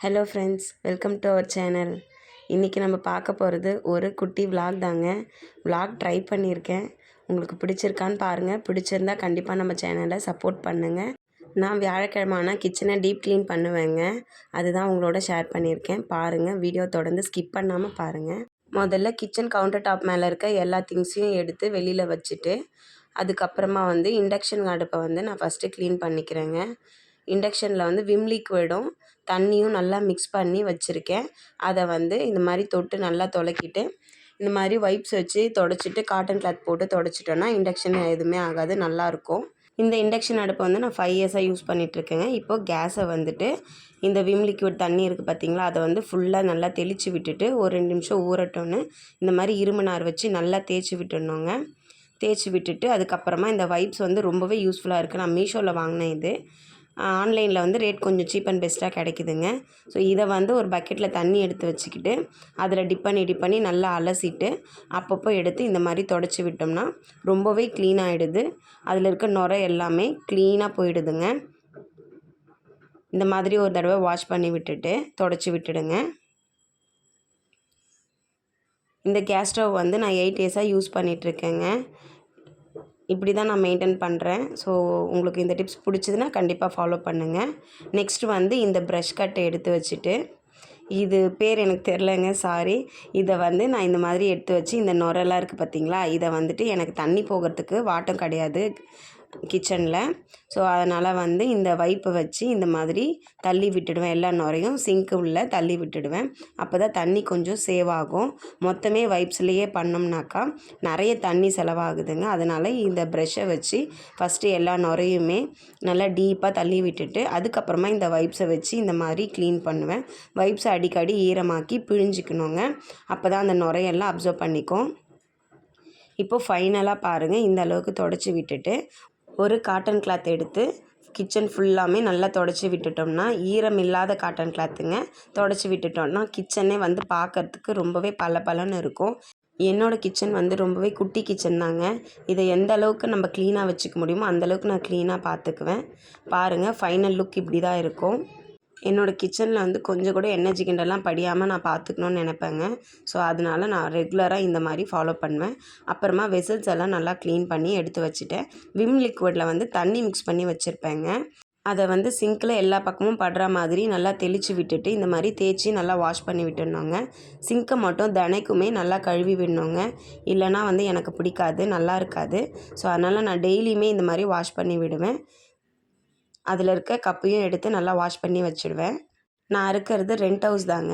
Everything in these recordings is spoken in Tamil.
Hello friends, welcome to our channel. இன்றைக்கி நம்ம பார்க்க போகிறது ஒரு குட்டி விலாக் தாங்க. விலாக் ட்ரை பண்ணியிருக்கேன். உங்களுக்கு பிடிச்சிருக்கான்னு பாருங்கள். பிடிச்சிருந்தா கண்டிப்பாக நம்ம சேனலை சப்போர்ட் பண்ணுங்கள். நான் வியாழக்கிழமை ஆனால் கிச்சனை டீப் க்ளீன் பண்ணுவேங்க. அதுதான் உங்களோட ஷேர் பண்ணியிருக்கேன். பாருங்கள், வீடியோ தொடர்ந்து ஸ்கிப் பண்ணாமல் பாருங்கள். முதல்ல கிச்சன் கவுண்டர் டாப் மேலே இருக்க எல்லா திங்ஸையும் எடுத்து வெளியில் வச்சுட்டு அதுக்கப்புறமா இண்டக்ஷன் அடுப்பை நான் ஃபஸ்ட்டு க்ளீன் பண்ணிக்கிறேங்க. இண்டக்ஷனில் விம் லிக்விடும் தண்ணியும் நல்லா மிக்ஸ் பண்ணி வச்சுருக்கேன். அதை இந்த மாதிரி தொட்டு நல்லா துலக்கிட்டு இந்த மாதிரி வைப்ஸ் வச்சு தொடச்சிட்டு காட்டன் கிளாத் போட்டு தொடச்சிட்டோன்னா இண்டக்ஷன் எதுவுமே ஆகாது, நல்லாயிருக்கும். இந்த இண்டக்ஷன் அடுப்பை நான் 5 இயர்ஸாக யூஸ் பண்ணிகிட்ருக்கேங்க. இப்போது கேஸை இந்த விம் லிக்விட் தண்ணி இருக்குது பார்த்திங்களா, அதை ஃபுல்லாக நல்லா தெளித்து விட்டுட்டு ஒரு 2 நிமிஷம் ஊறட்டோன்னு இந்த மாதிரி இரும்பு நார் வச்சு நல்லா தேய்ச்சி விட்டுடணுங்க. தேய்ச்சி விட்டுட்டு அதுக்கப்புறமா இந்த வைப்ஸ் ரொம்பவே யூஸ்ஃபுல்லாக இருக்குது. நான் மீஷோவில் வாங்கினேன். இது ஆன்லைனில் ரேட் கொஞ்சம் சீப் அண்ட் பெஸ்ட்டாக கிடைக்குதுங்க. ஸோ இதை ஒரு பக்கெட்டில் தண்ணி எடுத்து வச்சுக்கிட்டு அதில் டிப் பண்ணி நல்லா அலசிட்டு அப்பப்போ எடுத்து இந்த மாதிரி தொடச்சி விட்டோம்னா ரொம்பவே க்ளீன் ஆகிடுது. அதில் இருக்க நுரை எல்லாமே க்ளீனாக போயிடுதுங்க. இந்த மாதிரி ஒரு தடவை வாஷ் பண்ணி விட்டுட்டு தொடச்சி விட்டுடுங்க. இந்த கேஸ் ஸ்டவ் நான் 8 இயர்ஸாக யூஸ் பண்ணிகிட்ருக்கேங்க. இப்படி தான் நான் மெயின்டைன் பண்ணுறேன். ஸோ உங்களுக்கு இந்த டிப்ஸ் பிடிச்சதுன்னா கண்டிப்பாக ஃபாலோ பண்ணுங்கள். நெக்ஸ்ட்டு இந்த ப்ரஷ் கட்டை எடுத்து வச்சுட்டு, இது பேர் எனக்கு தெரிலங்க, சாரி. இதை நான் இந்த மாதிரி எடுத்து வச்சு இந்த நுரெல்லாம் இருக்குது பார்த்திங்களா, இதை எனக்கு தண்ணி போகிறதுக்கு வாட்டம் கிடையாது கிச்சனில். ஸோ அதனால் இந்த வைப்பை வச்சு இந்த மாதிரி தள்ளி விட்டுடுவேன். எல்லா நுரையும் சிங்க்கு உள்ள தள்ளி விட்டுடுவேன். அப்போ தான் தண்ணி கொஞ்சம் சேவ் ஆகும். மொத்தமே வைப்ஸ்லேயே பண்ணோம்னாக்கா நிறைய தண்ணி செலவாகுதுங்க. அதனால் இந்த ப்ரெஷ்ஷை வச்சு ஃபஸ்ட்டு எல்லா நுரையுமே நல்லா டீப்பாக தள்ளி விட்டுட்டு அதுக்கப்புறமா இந்த வைப்ஸை வச்சு இந்த மாதிரி க்ளீன் பண்ணுவேன். வைப்ஸை அடிக்கடி ஈரமாக்கி பிழிஞ்சிக்கணுங்க. அப்போ தான் அந்த நுரையெல்லாம் அப்சர்வ் பண்ணிக்கும். இப்போது ஃபைனலாக பாருங்கள், இந்த அளவுக்கு தொடச்சி விட்டுட்டு ஒரு காட்டன் கிளாத் எடுத்து கிச்சன் ஃபுல்லாமே நல்லா தொடச்சி விட்டுட்டோம்னா, ஈரம் இல்லாத காட்டன் கிளாத்துங்க, தொடச்சி விட்டுட்டோம்னா கிச்சனே பார்க்குறதுக்கு ரொம்பவே பளபளன்னு இருக்கும். என்னோடய கிச்சன் ரொம்பவே குட்டி கிச்சன் தாங்க. இதை எந்த அளவுக்கு நம்ம க்ளீனாக வச்சுக்க முடியுமோ அந்தளவுக்கு நான் க்ளீனாக பார்த்துக்குவேன். பாருங்கள், ஃபைனல் லுக் இப்படி தான் இருக்கும். என்னோடய கிச்சனில் கொஞ்சம் கூட எண்ணெய் ஜிகண்டெல்லாம் படியாமல் நான் பார்த்துக்கணுன்னு நினைப்பேங்க. ஸோ அதனால் நான் ரெகுலராக இந்த மாதிரி ஃபாலோ பண்ணுவேன். அப்புறமா வெசல்ஸ் எல்லாம் நல்லா க்ளீன் பண்ணி எடுத்து வச்சுட்டேன். விம் லிக்விடில் தண்ணி மிக்ஸ் பண்ணி வச்சுருப்பேங்க. அதை சிங்கில் எல்லா பக்கமும் படுற மாதிரி நல்லா தெளித்து விட்டுட்டு இந்த மாதிரி தேய்ச்சி நல்லா வாஷ் பண்ணி விட்டுடணுங்க. சிங்க்கை மட்டும் தினைக்குமே நல்லா கழுவி விடணுங்க. இல்லைனா எனக்கு பிடிக்காது, நல்லா இருக்காது. ஸோ அதனால் நான் டெய்லியுமே இந்த மாதிரி வாஷ் பண்ணி விடுவேன். அதில் இருக்க கப்பையும் எடுத்து நல்லா வாஷ் பண்ணி வச்சுடுவேன். நான் இருக்கிறது ரெண்ட் ஹவுஸ் தாங்க.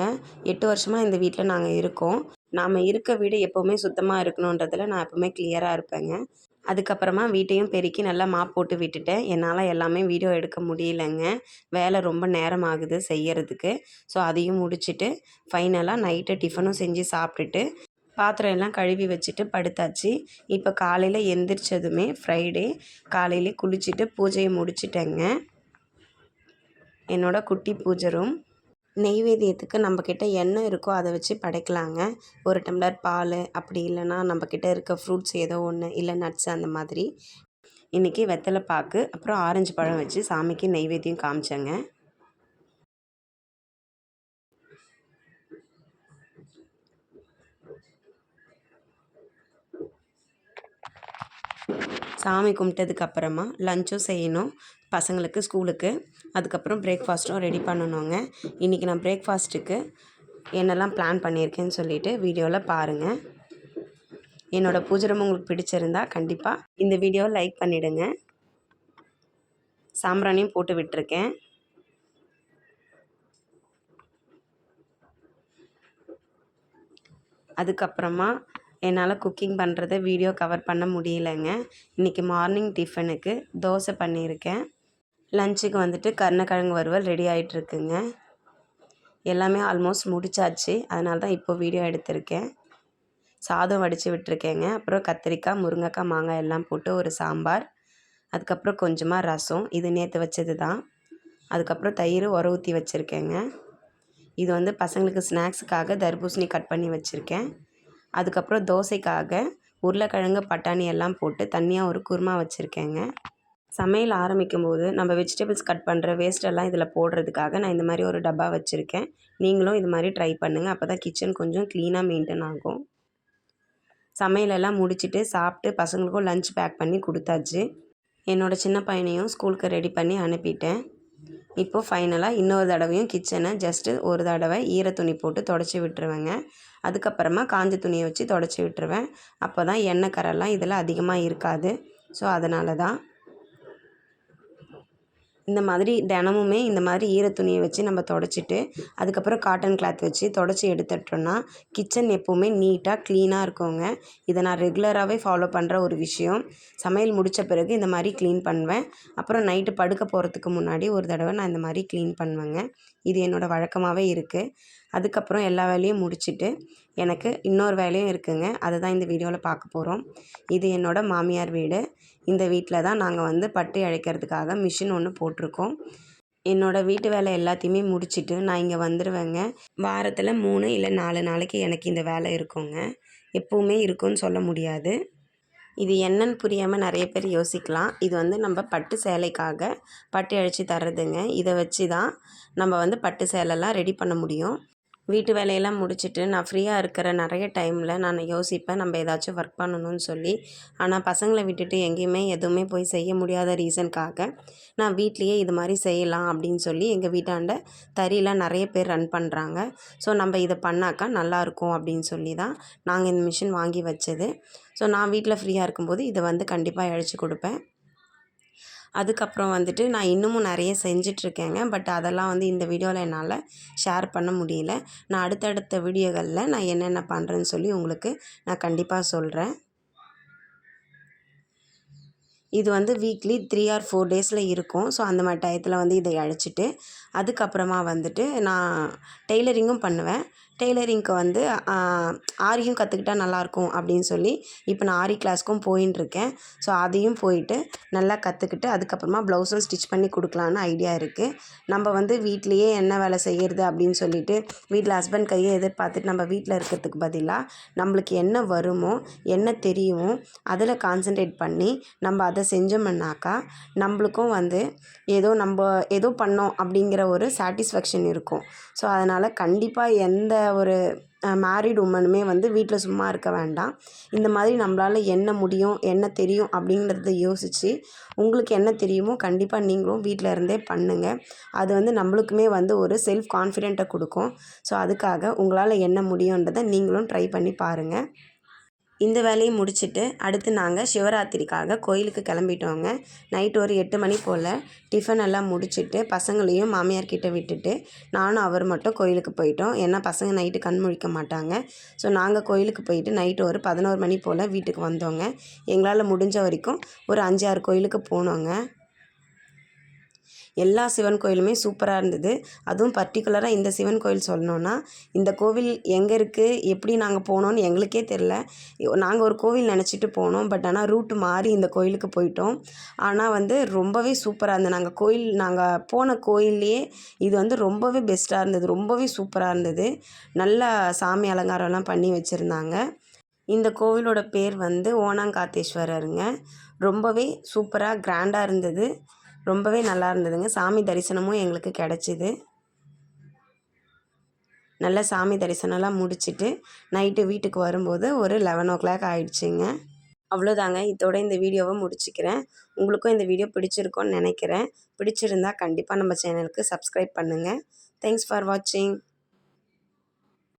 8 வருஷமாக இந்த வீட்டில் நாங்கள் இருக்கோம். நாம் இருக்க வீடு எப்போவுமே சுத்தமாக இருக்கணுன்றதில் நான் எப்போவுமே கிளியராக இருப்பேங்க. அதுக்கப்புறமா வீட்டையும் பெருக்கி நல்லா மாப் போட்டு விட்டுட்டேன். என்னால் எல்லாமே வீடியோ எடுக்க முடியலைங்க. வேலை ரொம்ப நேரம் ஆகுது செய்யறதுக்கு. ஸோ அதையும் முடிச்சுட்டு ஃபைனலாக நைட்டு டிஃபனும் செஞ்சு சாப்பிட்டுட்டு பாத்திரம் எல்லாம் கழுவி வச்சுட்டு படுத்தாச்சு. இப்போ காலையில் எந்திரிச்சதுமே ஃப்ரைடே காலையிலே குளிச்சுட்டு பூஜையை முடிச்சிட்டேங்க. என்னோடய குட்டி பூஜை ரூம். நெய்வேத்தியத்துக்கு நம்மக்கிட்ட என்ன இருக்கோ அதை வச்சு படைக்கலாங்க. ஒரு டம்ளர் பால், அப்படி இல்லைன்னா நம்மக்கிட்ட இருக்க ஃப்ரூட்ஸ் ஏதோ ஒன்று, இல்லை நட்ஸ் அந்த மாதிரி. இன்றைக்கி வெத்தலை பாக்கு அப்புறம் ஆரஞ்சு பழம் வச்சு சாமிக்கு நெய்வேத்தியம் காமிச்சேங்க. சாமி கும்பிட்டதுக்கப்புறமா லஞ்சும் செய்யணும் பசங்களுக்கு ஸ்கூலுக்கு. அதுக்கப்புறம் பிரேக்ஃபாஸ்ட்டும் ரெடி பண்ணணுங்க. இன்றைக்கி நான் பிரேக்ஃபாஸ்ட்டுக்கு என்னெல்லாம் பிளான் பண்ணியிருக்கேன்னு சொல்லிவிட்டு வீடியோவில் பாருங்கள். என்னோடய பூஜை ரூம் உங்களுக்கு பிடிச்சிருந்தா கண்டிப்பாக இந்த வீடியோவை லைக் பண்ணிவிடுங்க. சாம்பிராணியும் போட்டு விட்டுருக்கேன். அதுக்கப்புறமா என்னால் குக்கிங் பண்ணுறத வீடியோ கவர் பண்ண முடியலைங்க. இன்றைக்கி மார்னிங் டிஃபனுக்கு தோசை பண்ணியிருக்கேன். லஞ்சுக்கு கருணக்கிழங்கு வறுவல் ரெடி ஆகிட்டுருக்குங்க. எல்லாமே ஆல்மோஸ்ட் முடிச்சாச்சு. அதனால தான் இப்போ வீடியோ எடுத்திருக்கேன். சாதம் வடித்து விட்டுருக்கேங்க. அப்புறம் கத்திரிக்காய், முருங்கைக்காய், மாங்காய் எல்லாம் போட்டு ஒரு சாம்பார். அதுக்கப்புறம் கொஞ்சமாக ரசம், இது நேற்று வச்சது தான். அதுக்கப்புறம் தயிர் உர ஊற்றி வச்சுருக்கேங்க. இது பசங்களுக்கு ஸ்நாக்ஸுக்காக தர்பூசணி கட் பண்ணி வச்சுருக்கேன். அதுக்கப்புறம் தோசைக்காக உருளைக்கிழங்கு, பட்டாணி எல்லாம் போட்டு தனியாக ஒரு குருமா வச்சுருக்கேங்க. சமையல் ஆரம்பிக்கும்போது நம்ம வெஜிடபிள்ஸ் கட் பண்ணுற வேஸ்ட்டெல்லாம் இதில் போடுறதுக்காக நான் இந்த மாதிரி ஒரு டப்பா வச்சுருக்கேன். நீங்களும் இது மாதிரி ட்ரை பண்ணுங்கள். அப்போ தான் கிச்சன் கொஞ்சம் க்ளீனாக மெயின்டைன் ஆகும். சமையலெல்லாம் முடிச்சுட்டு சாப்பிட்டு பசங்களுக்கும் லஞ்ச் பேக் பண்ணி கொடுத்தாச்சு. என்னோடய சின்ன பையனையும் ஸ்கூலுக்கு ரெடி பண்ணி அனுப்பிட்டேன். இப்போது ஃபைனலாக இன்னொரு தடவையும் கிச்சனை ஜஸ்ட்டு ஒரு தடவை ஈர துணி போட்டு தொடச்சி விட்டுருவேங்க. அதுக்கப்புறமா காஞ்ச துணியை வச்சு தொடச்சி விட்டுருவேன். அப்போ தான் எண்ணெய் கரெல்லாம் இதில் அதிகமாக இருக்காது. ஸோ அதனால தான் இந்த மாதிரி தினமுமே இந்த மாதிரி ஈர துணியை வச்சு நம்ம தொடச்சிட்டு அதுக்கப்புறம் காட்டன் கிளாத் வச்சு தொடச்சி எடுத்துட்டோன்னா கிச்சன் எப்போவுமே நீட்டாக க்ளீனாக இருக்குங்க. இதை நான் ரெகுலராகவே ஃபாலோ பண்ணுற ஒரு விஷயம். சமையல் முடித்த பிறகு இந்த மாதிரி க்ளீன் பண்ணுவேன். அப்புறம் நைட்டு படுக்க போகிறதுக்கு முன்னாடி ஒரு தடவை நான் இந்த மாதிரி க்ளீன் பண்ணுவேங்க. இது என்னோடய வழக்கமாகவே இருக்குது. அதுக்கப்புறம் எல்லா வேலையும் முடிச்சுட்டு எனக்கு இன்னொரு வேலையும் இருக்குதுங்க. அதை தான் இந்த வீடியோவில் பார்க்க போகிறோம். இது என்னோடய மாமியார் வீடு. இந்த வீட்டில் தான் நாங்கள் பட்டு இழைக்கிறதுக்காக மிஷின் ஒன்று போட்டிருக்கோம். என்னோடய வீட்டு வேலை எல்லாத்தையுமே முடிச்சுட்டு நான் இங்கே வந்துடுவேங்க. வாரத்தில் 3 இல்லை 4 நாளைக்கு எனக்கு இந்த வேலை இருக்குங்க. எப்போவுமே இருக்குன்னு சொல்ல முடியாது. இது என்னன்னு புரியாமல் நிறைய பேர் யோசிக்கலாம். இது நம்ம பட்டு சேலைக்காக பட்டு இழைச்சி தர்றதுங்க. இதை வச்சு தான் நம்ம பட்டு சேலைலாம் ரெடி பண்ண முடியும். வீட்டு வேலையெல்லாம் முடிச்சுட்டு நான் ஃப்ரீயாக இருக்கிற நிறைய டைமில் நான் யோசிப்பேன் நம்ம ஏதாச்சும் ஒர்க் பண்ணணும்னு சொல்லி. ஆனால் பசங்களை விட்டுட்டு எங்கேயுமே எதுவுமே போய் செய்ய முடியாத ரீசனுக்காக நான் வீட்லேயே இது மாதிரி செய்யலாம் அப்படின்னு சொல்லி எங்கள் வீட்டாண்ட தறியெலாம் நிறைய பேர் ரன் பண்ணுறாங்க. ஸோ நம்ம இதை பண்ணாக்கா நல்லாயிருக்கும் அப்படின்னு சொல்லி தான் நாங்கள் இந்த மிஷின் வாங்கி வச்சது. ஸோ நான் வீட்டில் ஃப்ரீயாக இருக்கும்போது இதை கண்டிப்பாக இழைச்சி கொடுப்பேன். அதுக்கப்புறம் நான் இன்னமும் நிறைய செஞ்சிட்ருக்கேங்க. பட் அதெல்லாம் இந்த வீடியோவில் என்னால் ஷேர் பண்ண முடியல. நான் அடுத்தடுத்த வீடியோகளில் நான் என்னென்ன பண்ணுறேன்னு சொல்லி உங்களுக்கு நான் கண்டிப்பாக சொல்கிறேன். இது வீக்லி 3 or 4 டேஸில் இருக்கும். ஸோ அந்த மாதிரி டயத்தில் இதை இழைச்சிட்டு அதுக்கப்புறமா நான் டெய்லரிங்கும் பண்ணுவேன். டெய்லரிங்க்கு ஆரியும் கற்றுக்கிட்டா நல்லாயிருக்கும் அப்படின்னு சொல்லி இப்போ நான் ஆரி கிளாஸ்க்கும் போயின்ட்டுருக்கேன். ஸோ அதையும் போயிட்டு நல்லா கற்றுக்கிட்டு அதுக்கப்புறமா ப்ளவுஸும் ஸ்டிச் பண்ணி கொடுக்கலான்னு ஐடியா இருக்குது. நம்ம வீட்லேயே என்ன வேலை செய்கிறது அப்படின்னு சொல்லிட்டு வீட்டில் ஹஸ்பண்ட் கையை எதிர்பார்த்துட்டு நம்ம வீட்டில் இருக்கிறதுக்கு பதிலாக நம்மளுக்கு என்ன வருமோ என்ன தெரியுமோ அதில் கான்சன்ட்ரேட் பண்ணி நம்ம அதை செஞ்சோம்னாக்கா நம்மளுக்கும் ஏதோ பண்ணோம் அப்படிங்கிற ஒரு சாட்டிஸ்ஃபேக்ஷன் இருக்கும். ஸோ அதனால் கண்டிப்பாக எந்த ஒரு மேரிட் உமனுமே வீட்டில் சும்மா இருக்க வேண்டாம். இந்த மாதிரி நம்மளால் என்ன முடியும் என்ன தெரியும் அப்படிங்கிறத யோசித்து உங்களுக்கு என்ன தெரியுமோ கண்டிப்பாக நீங்களும் வீட்டில் இருந்தே பண்ணுங்கள். அது நம்மளுக்குமே ஒரு செல்ஃப் கான்ஃபிடென்ட்டை கொடுக்கும். ஸோ அதுக்காக உங்களால் என்ன முடியுன்றதை நீங்களும் ட்ரை பண்ணி பாருங்கள். இந்த வேலையை முடிச்சுட்டு அடுத்து நாங்கள் சிவராத்திரிக்காக கோயிலுக்கு கிளம்பிட்டோங்க. நைட் ஒரு 8 மணி போல் டிஃபன் எல்லாம் முடிச்சுட்டு பசங்களையும் மாமியார்கிட்ட விட்டுட்டு நானும் அவர் மட்டும் கோயிலுக்கு போயிட்டோம். ஏன்னா பசங்க நைட்டு கண் முழிக்க மாட்டாங்க. ஸோ நாங்கள் கோயிலுக்கு போயிட்டு நைட்டு ஒரு 11 மணி போல் வீட்டுக்கு வந்தோங்க. எங்களால் முடிஞ்ச வரைக்கும் ஒரு 5, 6 கோயிலுக்கு போனோங்க. எல்லா சிவன் கோயிலுமே சூப்பராக இருந்தது. அதுவும் பர்டிகுலராக இந்த சிவன் கோயில் சொல்லணுன்னா இந்த கோவில் எங்கே இருக்குது எப்படி நாங்கள் போனோன்னு எங்களுக்கே தெரில. நாங்கள் ஒரு கோவில் நினச்சிட்டு போனோம். பட் ஆனால் ரூட்டு மாறி இந்த கோயிலுக்கு போயிட்டோம். ஆனால் ரொம்பவே சூப்பராக இருந்தது. நாங்கள் போன கோயில்லையே இது ரொம்பவே பெஸ்ட்டாக இருந்தது. ரொம்பவே சூப்பராக இருந்தது. நல்லா சாமி அலங்காரம்லாம் பண்ணி வச்சுருந்தாங்க. இந்த கோவிலோட பேர் ஓணாங்காத்தேஸ்வரருங்க. ரொம்பவே சூப்பராக கிராண்டாக இருந்தது. ரொம்பவே நல்லா இருந்ததுங்க. சாமி தரிசனமும் எங்களுக்கு கிடச்சிது. நல்ல சாமி தரிசனம்லாம் முடிச்சுட்டு நைட்டு வீட்டுக்கு வரும்போது ஒரு 11 ஆகிடுச்சிங்க. அவ்வளோதாங்க. இதோட இந்த வீடியோவை முடிச்சுக்கிறேன். உங்களுக்கும் இந்த வீடியோ பிடிச்சிருக்கோன்னு நினைக்கிறேன். பிடிச்சிருந்தா கண்டிப்பாக நம்ம சேனலுக்கு சப்ஸ்கிரைப் பண்ணுங்கள். தேங்க்ஸ் ஃபார் வாட்சிங்.